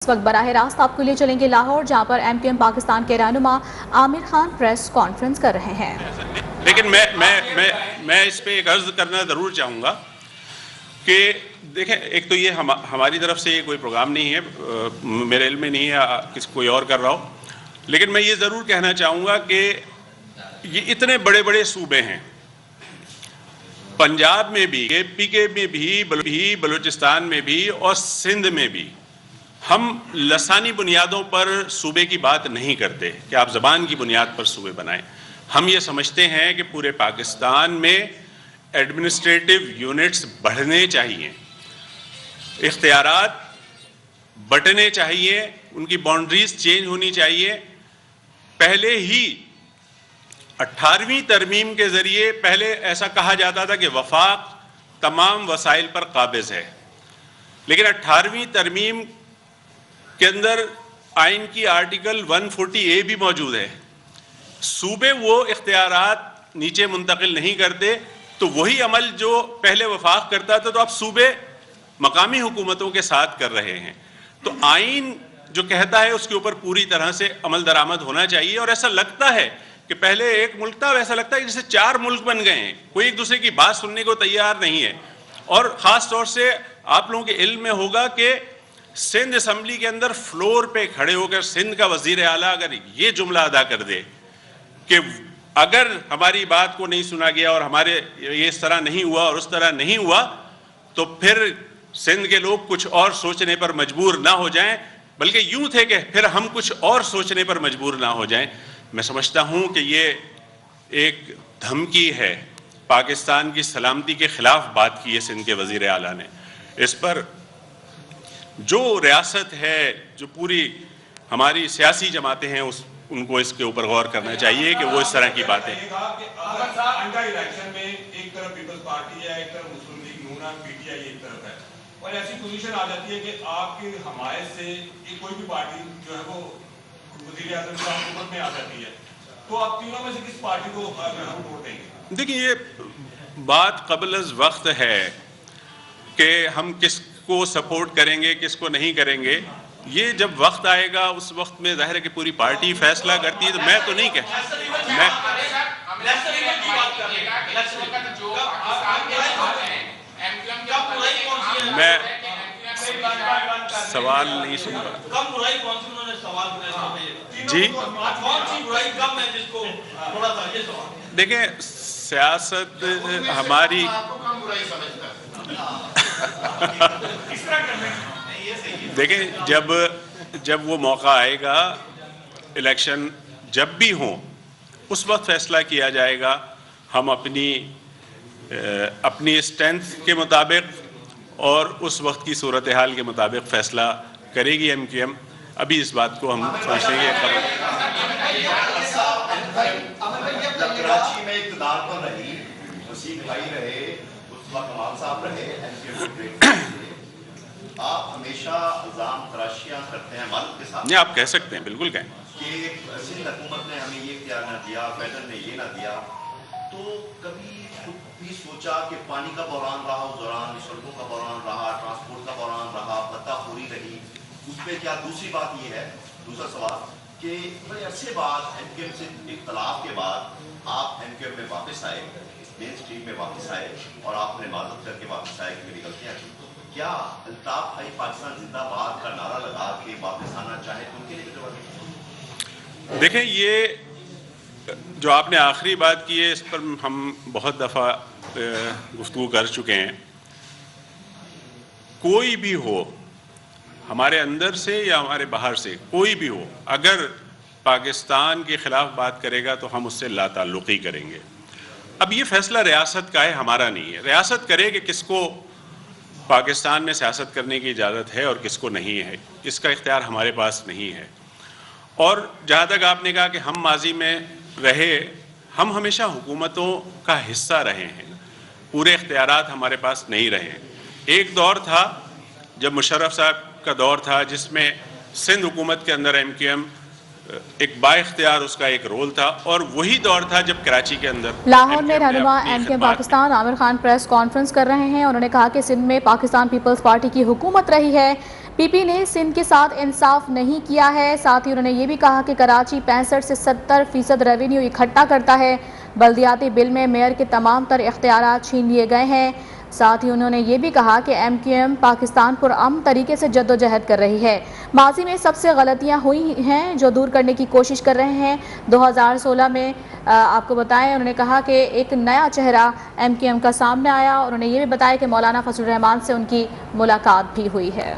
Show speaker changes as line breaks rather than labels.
اس وقت براہ راست آپ کو لے چلیں گے لاہور، جہاں پر ایم کیو ایم پاکستان کے رہنما عامر خان پریس کانفرنس کر رہے ہیں۔
لیکن میں اس پہ ایک عرض کرنا ضرور چاہوں گا کہ دیکھیں، ایک تو یہ ہماری طرف سے یہ کوئی پروگرام نہیں ہے، میرے علم میں نہیں ہے کسی کوئی اور کر رہا ہو، لیکن میں یہ ضرور کہنا چاہوں گا کہ یہ اتنے بڑے بڑے صوبے ہیں، پنجاب میں بھی، پی کے میں بھی، بلوچستان میں بھی اور سندھ میں بھی ہم لسانی بنیادوں پر صوبے کی بات نہیں کرتے کہ آپ زبان کی بنیاد پر صوبے بنائیں۔ ہم یہ سمجھتے ہیں کہ پورے پاکستان میں ایڈمنسٹریٹو یونٹس بڑھنے چاہیے، اختیارات بٹنے چاہیے، ان کی باؤنڈریز چینج ہونی چاہیے۔ پہلے ہی 18ویں ترمیم کے ذریعے پہلے ایسا کہا جاتا تھا کہ وفاق تمام وسائل پر قابض ہے، لیکن 18ویں ترمیم کے اندر آئین کی آرٹیکل 140A بھی موجود ہے۔ صوبے وہ اختیارات نیچے منتقل نہیں کرتے، تو وہی عمل جو پہلے وفاق کرتا تھا تو اب صوبے مقامی حکومتوں کے ساتھ کر رہے ہیں۔ تو آئین جو کہتا ہے اس کے اوپر پوری طرح سے عمل درآمد ہونا چاہیے، اور ایسا لگتا ہے کہ پہلے ایک ملک تھا، ویسا لگتا ہے جیسے 4 ملک بن گئے ہیں، کوئی ایک دوسرے کی بات سننے کو تیار نہیں ہے۔ اور خاص طور سے آپ لوگوں کے علم میں ہوگا کہ سندھ اسمبلی کے اندر فلور پہ کھڑے ہو کر سندھ کا وزیر اعلیٰ اگر یہ جملہ ادا کر دے کہ اگر ہماری بات کو نہیں سنا گیا اور ہمارے یہ اس طرح نہیں ہوا اور اس طرح نہیں ہوا، تو پھر سندھ کے لوگ کچھ اور سوچنے پر مجبور نہ ہو جائیں، بلکہ یوں تھے کہ پھر ہم کچھ اور سوچنے پر مجبور نہ ہو جائیں۔ میں سمجھتا ہوں کہ یہ ایک دھمکی ہے، پاکستان کی سلامتی کے خلاف بات کی ہے سندھ کے وزیر اعلیٰ نے۔ اس پر جو ریاست ہے، جو پوری ہماری سیاسی جماعتیں ہیں، ان کو اس کے اوپر غور کرنا چاہیے کہ وہ اس طرح کی باتیں۔
ایک طرف پیپلز پارٹی ہے، ایک طرف مسلم لیگ نون ہے، پی ٹی آئی ایک طرف ہے، اور ایسی پوزیشن آ جاتی ہے کہ آپ کی حمایت سے کوئی بھی پارٹی جو ہے وہ وزیر اعظم کی حکومت میں آ جاتی ہے، تو آپ تینوں میں سے کس پارٹی کو ووٹ دیں گے؟
دیکھیں، یہ بات قبل از وقت ہے کہ ہم کس کو سپورٹ کریں گے، کس کو نہیں کریں گے۔ یہ جب وقت آئے گا اس وقت میں ظاہر ہے کہ پوری پارٹی فیصلہ کرتی ہے، تو میں تو نہیں کہہ میں سوال نہیں سن پا جی۔ دیکھیں، سیاست ہماری دیکھیں، جب وہ موقع آئے گا، الیکشن جب بھی ہوں، اس وقت فیصلہ کیا جائے گا۔ ہم اپنی اسٹرینتھ کے مطابق اور اس وقت کی صورتحال کے مطابق فیصلہ کرے گی ایم کیو ایم۔ ابھی اس بات کو ہم سمجھتے ہیں
کراچی میں اقتدار پر رہی، وسیم بھائی رہے، اس وقت کمال صاحب رہے، آپ ہمیشہ الزام تراشیاں کرتے ہیں والد کے ساتھ؟
نہیں، آپ کہہ سکتے ہیں، بالکل کہیں
کہ سندھ حکومت نے ہمیں یہ اختیار نہ دیا، فیڈرل نے یہ نہ دیا، تو کبھی خود بھی سوچا کہ پانی کا بحران رہا اس دوران، سڑکوں کا بحران رہا، ٹرانسپورٹ کا بحران رہا، پتہ خوری رہی، اس پہ کیا دوسری بات یہ ہے، دوسرا سوال کہ بڑے عرصے بعد ایم کیو ایم سے اختلاف کے بعد آپ ایم کیو ایم میں واپس آئے، مین اسٹریم میں واپس آئے، اور آپ نے معذرت کر کے واپس آئے کہ میری غلطیاں تھیں۔ کیا الطاف بھائی پاکستان زندہ باد کا نعرہ لگا کے واپس آنا چاہے تو ان کے لیے جواب؟
دیکھیں، یہ جو آپ نے آخری بات کی ہے، اس پر ہم بہت دفعہ گفتگو کر چکے ہیں۔ کوئی بھی ہو، ہمارے اندر سے یا ہمارے باہر سے کوئی بھی ہو، اگر پاکستان کے خلاف بات کرے گا تو ہم اس سے لا تعلقی کریں گے۔ اب یہ فیصلہ ریاست کا ہے، ہمارا نہیں ہے۔ ریاست کرے کہ کس کو پاکستان میں سیاست کرنے کی اجازت ہے اور کس کو نہیں ہے، اس کا اختیار ہمارے پاس نہیں ہے۔ اور جہاں تک آپ نے کہا کہ ہم ماضی میں رہے، ہم ہمیشہ حکومتوں کا حصہ رہے ہیں، پورے اختیارات ہمارے پاس نہیں رہے۔ ایک دور تھا جب مشرف صاحب کا دور تھا، جس میں سندھ حکومت کے اندر ایم کیو ایم ایک با اختیار اس کا ایک رول تھا، اور وہی دور تھا جب کراچی کے اندر
لاہور میں رہنما M Q M Pakistan Aamir Khan press conference کر رہے ہیں۔ انہوں نے کہا کہ سندھ میں پاکستان پیپلز پارٹی کی حکومت رہی ہے، پی پی نے سندھ کے ساتھ انصاف نہیں کیا ہے. ساتھ ہی انہوں نے یہ بھی کہا کہ کراچی 65 سے 70% ریونیو اکٹھا کرتا ہے. بلدیاتی بل میں میئر کے تمام تر اختیارات چھین لیے گئے ہیں. ساتھ ہی انہوں نے یہ بھی کہا کہ ایم کیو ایم پاکستان پر امن طریقے سے جدوجہد کر رہی ہے. ماضی میں سب سے غلطیاں ہوئی ہیں جو دور کرنے کی کوشش کر رہے ہیں. 2016 میں آپ کو بتائیں انہوں نے کہا کہ ایک نیا چہرہ ایم کیو ایم کا سامنے آیا. انہوں نے یہ بھی بتایا کہ مولانا فضل الرحمان سے ان کی ملاقات بھی ہوئی ہے.